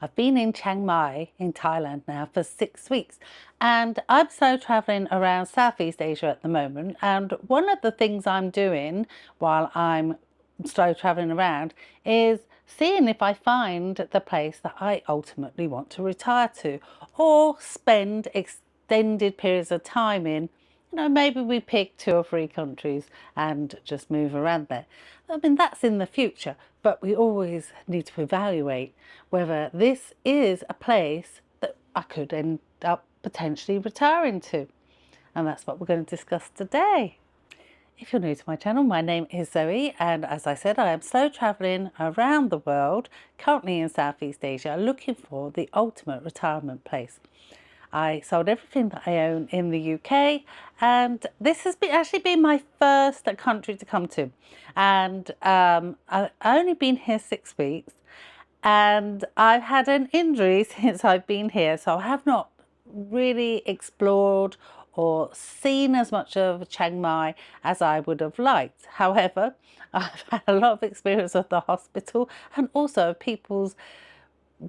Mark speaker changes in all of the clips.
Speaker 1: I've been in Chiang Mai in Thailand now for 6 weeks, and I'm solo traveling around Southeast Asia at the moment. And one of the things I'm doing while I'm solo traveling around is seeing if I find the place that I ultimately want to retire to or spend extended periods of time in. Maybe we pick 2 or 3 countries and just move around there. I mean, that's in the future, but we always need to evaluate whether this is a place that I could end up potentially retiring to. And that's what we're going to discuss today. If you're new to my channel, my name is Zoe, and as I said, I am slow traveling around the world, currently in Southeast Asia, looking for the ultimate retirement place. I sold everything that I own in the UK, and this has actually been my first country to come to. And I've only been here 6 weeks, and I've had an injury since I've been here, so I have not really explored or seen as much of Chiang Mai as I would have liked. However, I've had a lot of experience of the hospital and also of people's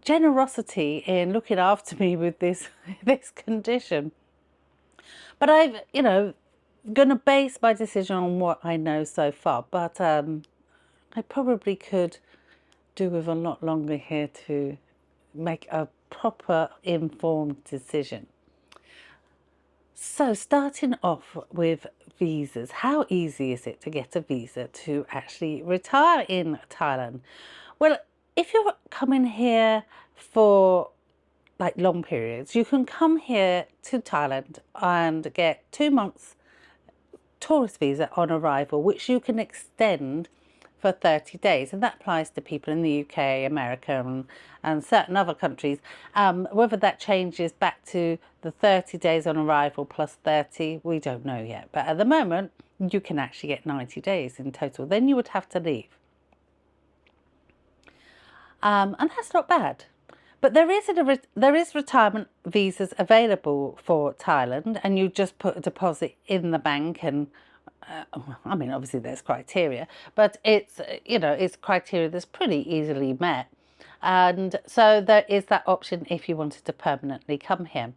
Speaker 1: generosity in looking after me with this condition. But I've going to base my decision on what I know so far, but I probably could do with a lot longer here to make a proper informed decision. So starting off with visas, how easy is it to get a visa to actually retire in Thailand? Well, if you're coming here for like long periods, you can come here to Thailand and get 2 months tourist visa on arrival, which you can extend for 30 days. And that applies to people in the UK, America, and certain other countries. Whether that changes back to the 30 days on arrival plus 30, we don't know yet. But at the moment, you can actually get 90 days in total. Then you would have to leave. And that's not bad. But there is retirement visas available for Thailand, and you just put a deposit in the bank, and I mean, obviously there's criteria, but it's criteria that's pretty easily met. And so there is that option if you wanted to permanently come here.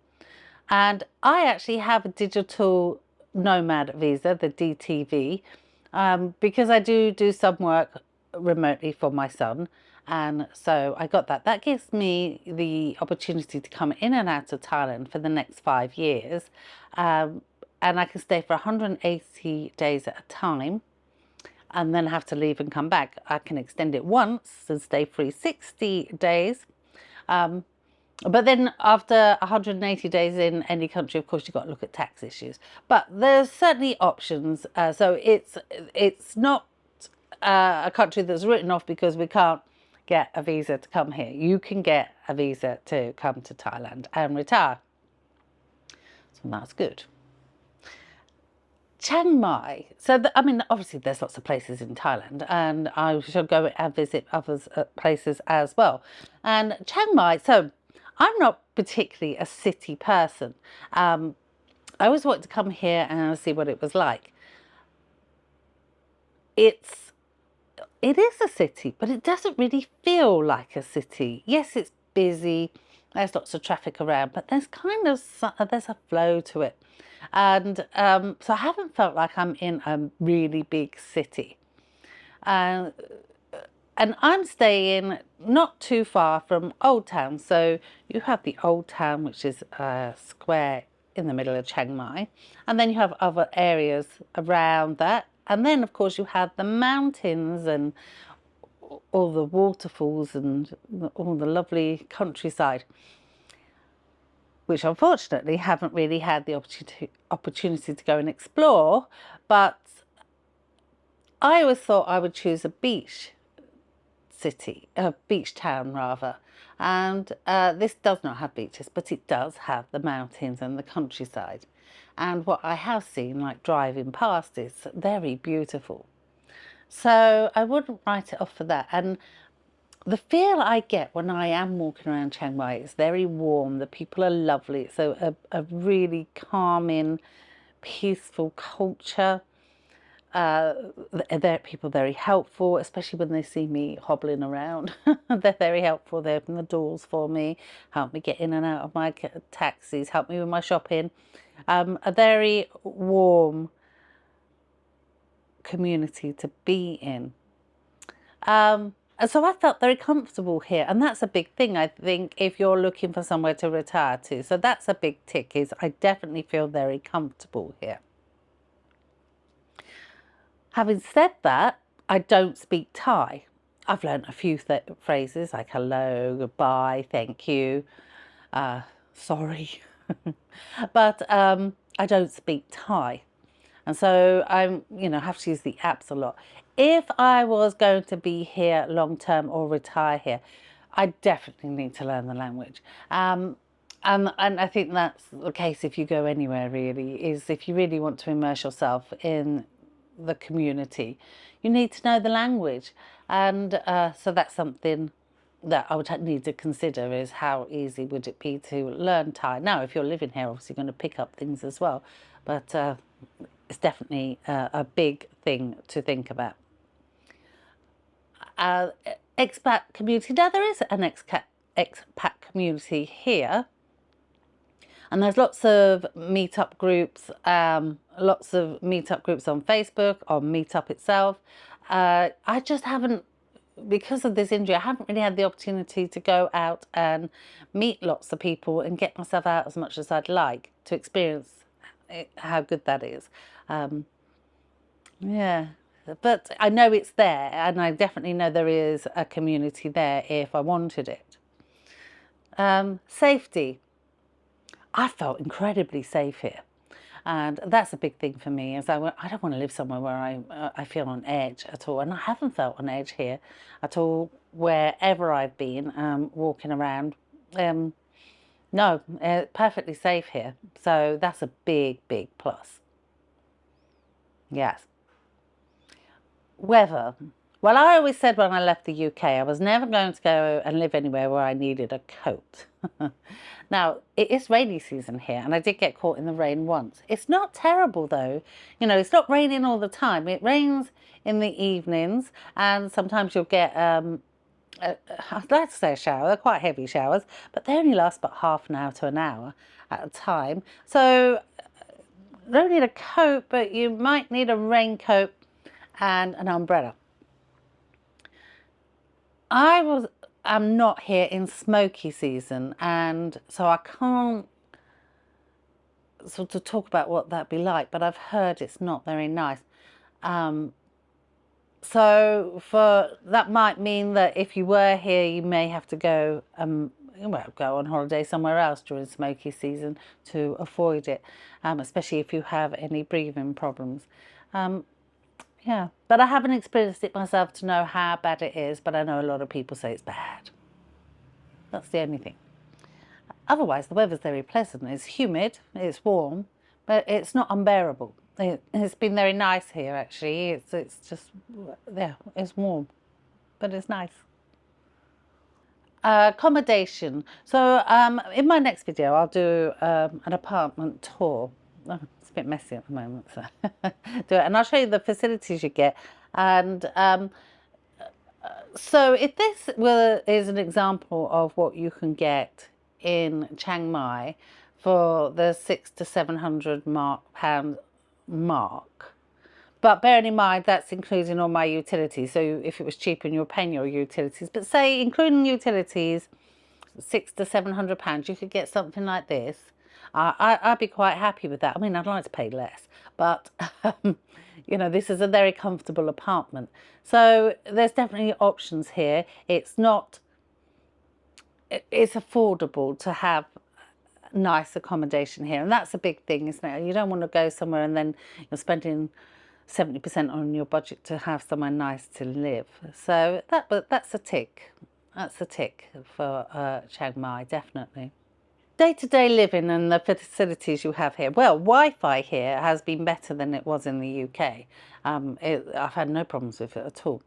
Speaker 1: And I actually have a digital nomad visa, the DTV, because I do some work remotely for my son. And so I got that. That gives me the opportunity to come in and out of Thailand for the next 5 years. And I can stay for 180 days at a time and then have to leave and come back. I can extend it once and stay 360 days. But then after 180 days in any country, of course, you've got to look at tax issues. But there's certainly options. So it's not a country that's written off because we can't get a visa to come here. You can get a visa to come to Thailand and retire. So that's good. Chiang Mai. So, I mean, obviously there's lots of places in Thailand, and I shall go and visit other places as well. And Chiang Mai, so I'm not particularly a city person. I always wanted to come here and see what it was like. It is a city, but it doesn't really feel like a city. Yes, it's busy. There's lots of traffic around, but there's there's a flow to it. And so I haven't felt like I'm in a really big city. And I'm staying not too far from Old Town. So you have the Old Town, which is a square in the middle of Chiang Mai. And then you have other areas around that. And then, of course, you have the mountains and all the waterfalls and all the lovely countryside, which unfortunately haven't really had the opportunity to go and explore. But I always thought I would choose a beach city, a beach town rather. And this does not have beaches, but it does have the mountains and the countryside. And what I have seen, like driving past, is very beautiful. So I wouldn't write it off for that. And the feel I get when I am walking around Chiang Mai is very warm. The people are lovely. It's a really calming, peaceful culture. They're people very helpful, especially when they see me hobbling around. They're very helpful. They open the doors for me, help me get in and out of my taxis, help me with my shopping. A very warm community to be in. And so I felt very comfortable here, and that's a big thing, I think, if you're looking for somewhere to retire to. So that's a big tick, is I definitely feel very comfortable here. Having said that, I don't speak Thai. I've learned a few phrases like hello, goodbye, thank you, sorry. But I don't speak Thai. And so I'm, have to use the apps a lot. If I was going to be here long term or retire here, I definitely need to learn the language. And I think that's the case if you go anywhere, really, is if you really want to immerse yourself in the community, you need to know the language. And so that's something that I would need to consider, is how easy would it be to learn Thai. Now, if you're living here, obviously you're going to pick up things as well, but it's definitely a big thing to think about. Expat community. Now, there is an expat community here, and there's lots of meetup groups, on Facebook, on Meetup itself. I just haven't, because of this injury, I haven't really had the opportunity to go out and meet lots of people and get myself out as much as I'd like to experience how good that is. Yeah, but I know it's there, and I definitely know there is a community there if I wanted it. Safety. I felt incredibly safe here, and that's a big thing for me, is I don't want to live somewhere where I feel on edge at all, and I haven't felt on edge here at all wherever I've been walking around. No, perfectly safe here, so that's a big plus. Yes. Weather. Well, I always said when I left the UK, I was never going to go and live anywhere where I needed a coat. Now, it is rainy season here, and I did get caught in the rain once. It's not terrible, though. It's not raining all the time. It rains in the evenings, and sometimes you'll get, I'd like to say a shower. They're quite heavy showers, but they only last about half an hour to an hour at a time. So you don't need a coat, but you might need a raincoat and an umbrella. I'm not here in smoky season, and so I can't sort of talk about what that'd be like, but I've heard it's not very nice. So that might mean that if you were here, you may have to go go on holiday somewhere else during smoky season to avoid it, especially if you have any breathing problems. Yeah, but I haven't experienced it myself to know how bad it is, but I know a lot of people say it's bad. That's the only thing. Otherwise, the weather's very pleasant. It's humid, it's warm, but it's not unbearable. It's been very nice here, actually. It's just, yeah, it's warm, but it's nice. Accommodation. So in my next video, I'll do an apartment tour. Oh, it's a bit messy at the moment, so do it. And I'll show you the facilities you get. And so if this is an example of what you can get in Chiang Mai for the £600 to £700 mark, but bearing in mind that's including all my utilities. So if it was cheaper and you're paying your utilities, but say including utilities, £600 to £700, you could get something like this. I'd be quite happy with that. I mean, I'd like to pay less, but this is a very comfortable apartment. So there's definitely options here. It's affordable to have nice accommodation here, and that's a big thing, isn't it? You don't want to go somewhere and then you're spending 70% on your budget to have somewhere nice to live. So that's a tick. That's a tick for Chiang Mai, definitely. Day-to-day living and the facilities you have here. Well, Wi-Fi here has been better than it was in the UK. I've had no problems with it at all.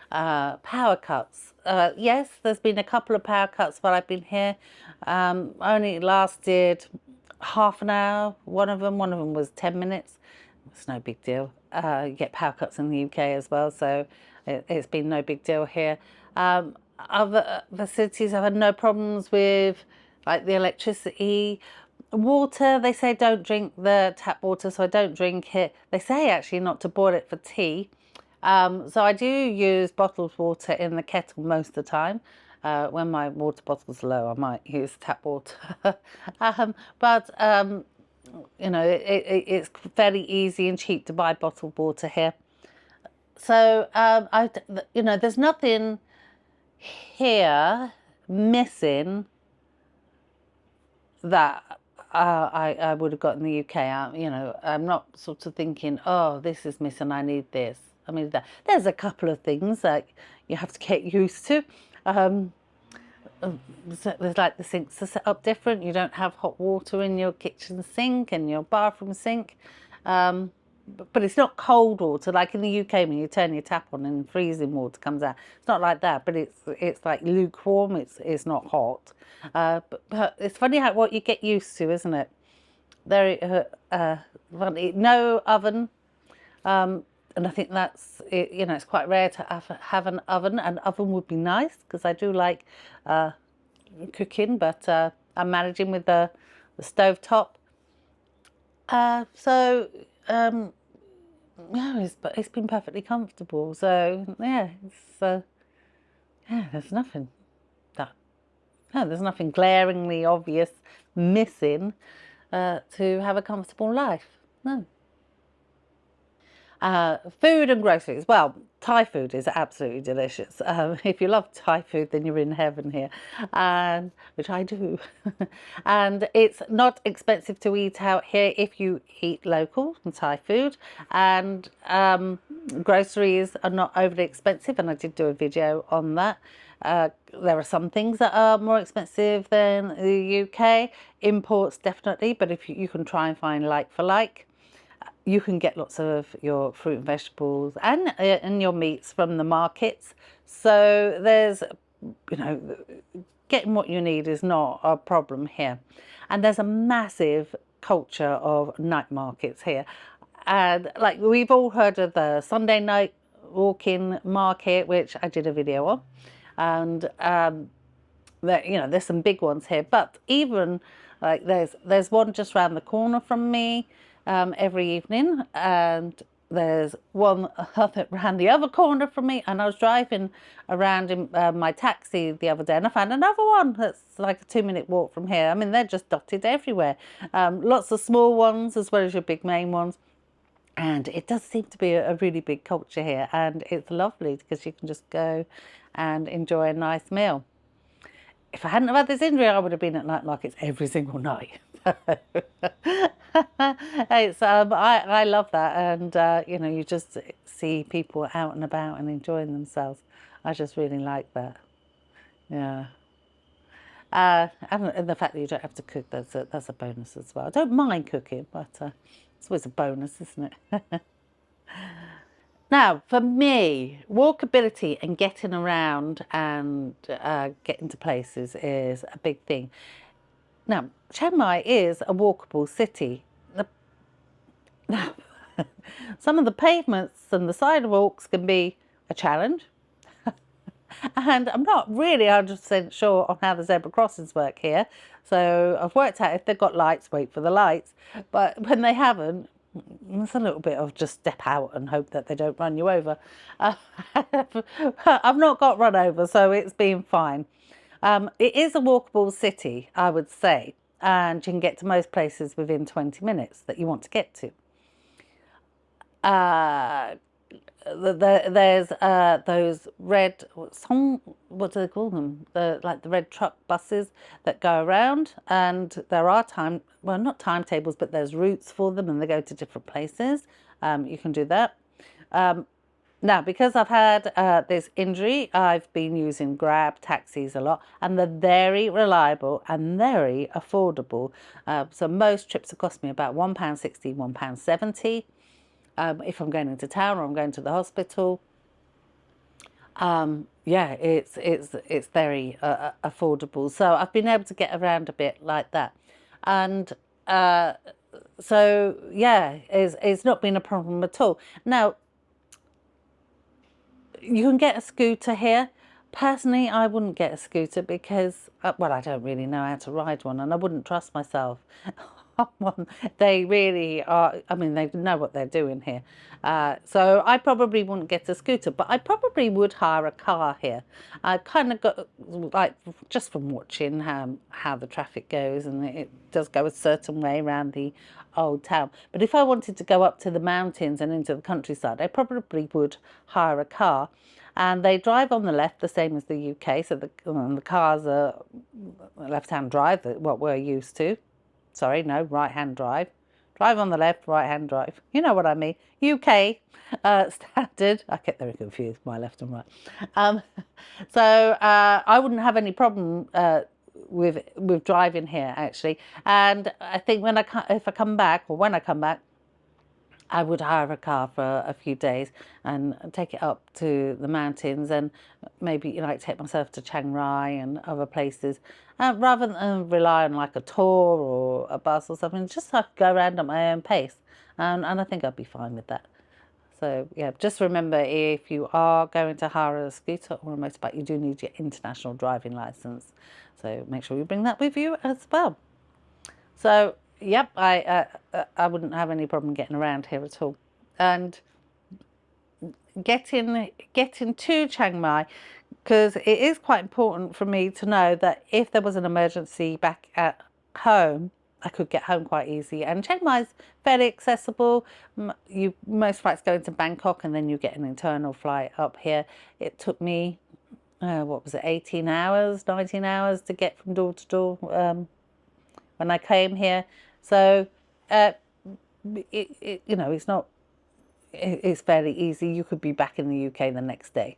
Speaker 1: Power cuts. Yes, there's been a couple of power cuts while I've been here. Only lasted half an hour. One of them was 10 minutes. it's no big deal. You get power cuts in the UK as well, so it's been no big deal here. Other cities have had no problems with like the electricity. Water, they say don't drink the tap water, so I don't drink it. They say actually not to boil it for tea. So I do use bottled water in the kettle most of the time. When my water bottle's low, I might use tap water. But it's fairly easy and cheap to buy bottled water here. So there's nothing here missing that I would have got in the UK. I'm not sort of thinking, oh, this is missing, I need this. I mean, there's a couple of things that you have to get used to. So there's like the sinks are set up different. You don't have hot water in your kitchen sink and your bathroom sink. But it's not cold water like in the UK when you turn your tap on and freezing water comes out. It's not like that, but it's like lukewarm. It's not hot. But it's funny what you get used to, isn't it? Very funny. No oven. And I think that's it, it's quite rare to have an oven. An oven would be nice because I do like cooking, but I'm managing with the stove top. Yeah, it's been perfectly comfortable. So yeah, there's nothing that no, there's nothing glaringly obvious missing to have a comfortable life. No. Food and groceries. Well, Thai food is absolutely delicious. If you love Thai food, then you're in heaven here, which I do. And it's not expensive to eat out here if you eat local and Thai food. And groceries are not overly expensive, and I did do a video on that. There are some things that are more expensive than the UK. Imports definitely, but if you can try and find like for like. You can get lots of your fruit and vegetables and your meats from the markets. So there's, getting what you need is not a problem here. And there's a massive culture of night markets here. And like we've all heard of the Sunday night walk-in market, which I did a video on. And there's some big ones here, but even like there's one just around the corner from me every evening, and there's one around the other corner from me. And I was driving around in my taxi the other day, and I found another one that's like a 2-minute walk from here. I mean, they're just dotted everywhere. Lots of small ones as well as your big main ones. And it does seem to be a really big culture here, and it's lovely because you can just go and enjoy a nice meal. If I hadn't have had this injury, I would have been at night markets every single night. I love that, and you just see people out and about and enjoying themselves. I just really like that. Yeah. And the fact that you don't have to cook, that's a bonus as well. I don't mind cooking, but it's always a bonus, isn't it? Now, for me, walkability and getting around and getting to places is a big thing. Now, Chiang Mai is a walkable city. Now, some of the pavements and the sidewalks can be a challenge. And I'm not really 100% sure on how the zebra crossings work here. So I've worked out if they've got lights, wait for the lights. But when they haven't, it's a little bit of just step out and hope that they don't run you over. I've not got run over, so it's been fine. It is a walkable city, I would say, and you can get to most places within 20 minutes that you want to get to. There's those red, what do they call them? The red truck buses that go around, and there are not timetables, but there's routes for them, and they go to different places. You can do that. Now, because I've had this injury, I've been using Grab taxis a lot, and they're very reliable and very affordable. So most trips have cost me about £1.60, £1.70. If I'm going into town or I'm going to the hospital. Yeah, it's very affordable. So I've been able to get around a bit like that. And so yeah, it's not been a problem at all. Now, you can get a scooter here. Personally, I wouldn't get a scooter because, well, I don't really know how to ride one, and I wouldn't trust myself on one. They really are, I mean, they know what they're doing here. So I probably wouldn't get a scooter, but I probably would hire a car here. I kind of got, like, just from watching how the traffic goes, and it does go a certain way around the old town. But if I wanted to go up to the mountains and into the countryside, I probably would hire a car. And they drive on the left, the same as the UK. So the cars are left-hand drive, what we're used to. Sorry, no, right-hand drive. Drive on the left, right-hand drive. You know what I mean. UK standard. I get very confused, my left and right. So I wouldn't have any problem with driving here, actually. And I think if I come back, or when I come back, I would hire a car for a few days and take it up to the mountains, and maybe take myself to Chiang Mai and other places, rather than rely on like a tour or a bus or something. Just so I could go around at my own pace, and I think I'd be fine with that. So yeah, just remember, if you are going to hire a scooter or a motorbike, you do need your international driving license. So make sure you bring that with you as well. So yep, I wouldn't have any problem getting around here at all, and getting to Chiang Mai, because it is quite important for me to know that if there was an emergency back at home, I could get home quite easy. And Chiang Mai is fairly accessible. Most flights go into Bangkok, and then you get an internal flight up here. It took me, what was it, 18 hours, 19 hours to get from door to door when I came here. So, it's not, it's fairly easy. You could be back in the UK the next day.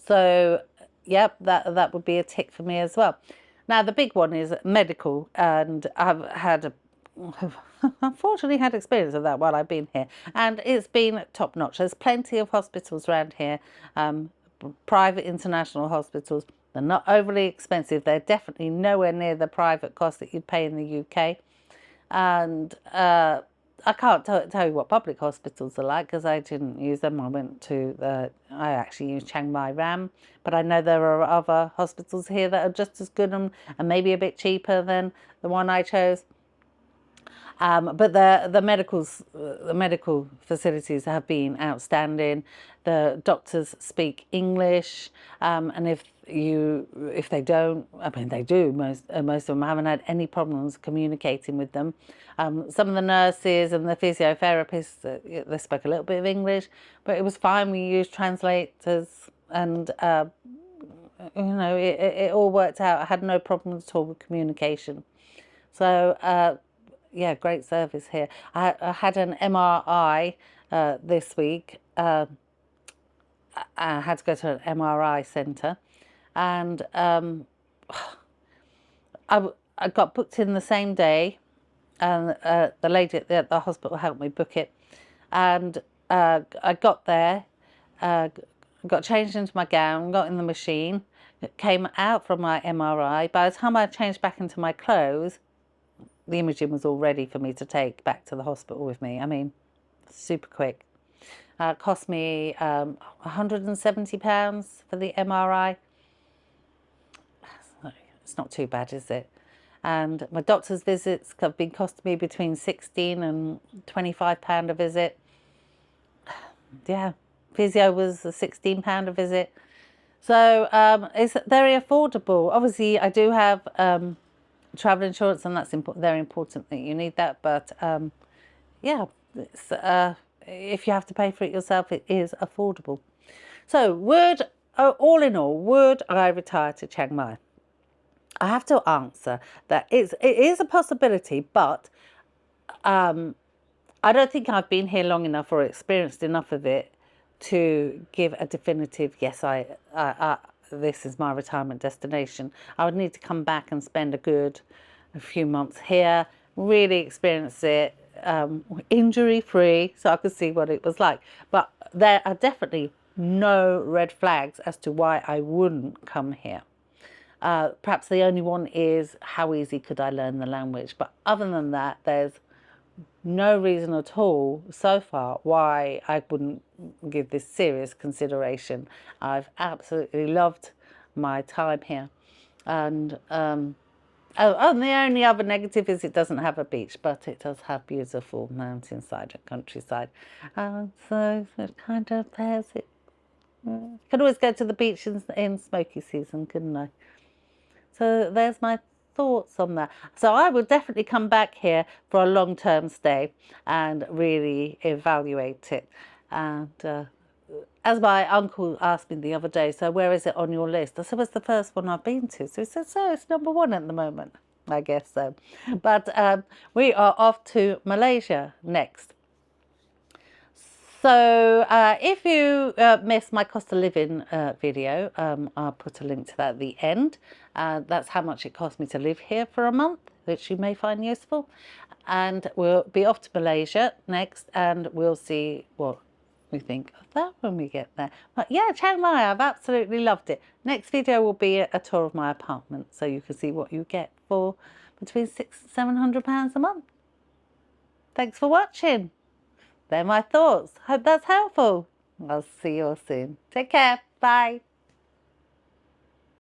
Speaker 1: So, yep, that would be a tick for me as well. Now, the big one is medical, and I've unfortunately had experience of that while I've been here, and it's been top notch. There's plenty of hospitals around here, private international hospitals. They're not overly expensive. They're definitely nowhere near the private cost that you'd pay in the UK. And I can't tell you what public hospitals are like, because I didn't use them. I actually used Chiang Mai Ram, but I know there are other hospitals here that are just as good and maybe a bit cheaper than the one I chose. But the medical facilities have been outstanding. The doctors speak English, and if they don't, I mean they do. Most of them, I haven't had any problems communicating with them. Some of the nurses and the physiotherapists, they spoke a little bit of English, but it was fine. We used translators, and it all worked out. I had no problem at all with communication. So yeah, great service here. I had an MRI this week. I had to go to an MRI centre, and I got booked in the same day, and the lady at the hospital helped me book it. And I got there, got changed into my gown, got in the machine, came out from my MRI. By the time I changed back into my clothes, the imaging was all ready for me to take back to the hospital with me. I mean, super quick. It cost me £170 for the MRI. It's not too bad, is it? And my doctor's visits have been costing me between £16 and £25 a visit. Yeah, physio was £16 a visit. So it's very affordable. Obviously, I do have travel insurance, and that's very important that you need that. But yeah, it's, if you have to pay for it yourself, it is affordable. So all in all, would I retire to Chiang Mai? I have to answer that it is a possibility, but I don't think I've been here long enough or experienced enough of it to give a definitive yes, this is my retirement destination. I would need to come back and spend a few months here, really experience it, injury-free, so I could see what it was like. But there are definitely no red flags as to why I wouldn't come here. Perhaps the only one is, how easy could I learn the language? But other than that, there's no reason at all so far why I wouldn't give this serious consideration. I've absolutely loved my time here. And and the only other negative is it doesn't have a beach, but it does have beautiful mountainside and countryside. So it kind of pairs it. Could always go to the beach in smoky season, couldn't I? So there's my thoughts on that. So I will definitely come back here for a long-term stay and really evaluate it. And as my uncle asked me the other day, so where is it on your list? I said, it's the first one I've been to. So he said, so it's number one at the moment. I guess so. But we are off to Malaysia next. So if you missed my cost of living video, I'll put a link to that at the end. That's how much it cost me to live here for a month, which you may find useful. And we'll be off to Malaysia next, and we'll see what we think of that when we get there. But yeah, Chiang Mai, I've absolutely loved it. Next video will be a tour of my apartment, so you can see what you get for between £600 and £700 a month. Thanks for watching. They're my thoughts. Hope that's helpful. I'll see you all soon. Take care. Bye.